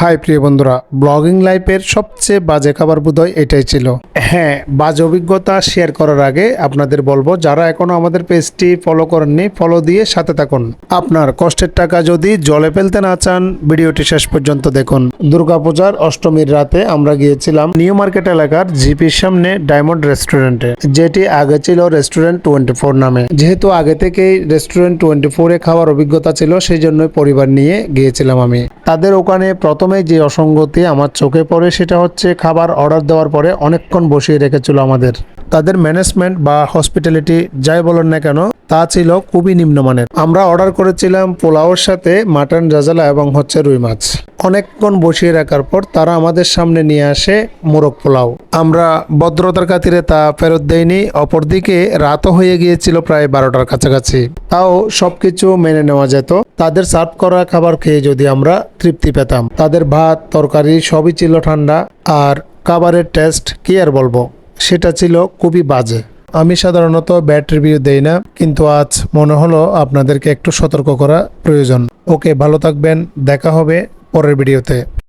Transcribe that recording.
High প্রিয় বন্ধুরা, blogging লাইফের সবচেয়ে বাজে খাবার বোধহয় এটাই ছিল। হ্যাঁ, বাজে অভিজ্ঞতা শেয়ার করার আগে আপনাদের বলবো, যারা এখনো আমাদের পেজটি ফলো করেননি, ফলো দিয়ে সাথে থাকুন। আপনার কষ্টের টাকা যদি জলে ফেলতে না চান, ভিডিওটি শেষ পর্যন্ত দেখুন। দুর্গাপূজার অষ্টমীর রাতে আমরা গিয়েছিলাম নিউ মার্কেট এলাকার জিপির সামনে ডায়মন্ড রেস্টুরেন্টে, যেটি আগে ছিল রেস্টুরেন্ট 24 নামে। যেহেতু আগে থেকেই রেস্টুরেন্ট 24-এ খাওয়ার অভিজ্ঞতা ছিল, সেই জন্যই পরিবার নিয়ে গিয়েছিলাম আমি। তাদের ওখানে প্রথমে যে অসঙ্গতি আমার চোখে পড়ে সেটা হচ্ছে, খাবার অর্ডার দেওয়ার পরে অনেকক্ষণ বসিয়ে রেখেছিল আমাদের। তাদের ম্যানেজমেন্ট বা হসপিটালিটি যাই বলেন না কেন, তা ছিল খুবই নিম্নমানের। আমরা অর্ডার করেছিলাম পোলাওর সাথে মাটন রাজালা এবং হচ্ছে রুই মাছ। অনেকক্ষণ বসিয়ে রাখার পর তারা আমাদের সামনে নিয়ে আসে মোরগ পোলাও। আমরা ভদ্রতার খাতিরে তা ফেরত দেইনি। অপরদিকে রাতও হয়ে গিয়েছিল প্রায় 12টার কাছাকাছি। তাও সবকিছু মেনে নেওয়া যেত। তাদের সার্ভ করা খাবার খেয়ে যদি আমরা তৃপ্তি পেতাম। তাদের ভাত তরকারি সবই ছিল ঠান্ডা, আর খাবারের টেস্ট কি আর বলবো, সেটা ছিল খুবই বাজে। আমি সাধারণত ব্যাড রিভিউ দেই না, কিন্তু আজ মনে হলো আপনাদেরকে একটু সতর্ক করা প্রয়োজন। ওকে, ভালো থাকবেন, দেখা হবে পরের ভিডিওতে।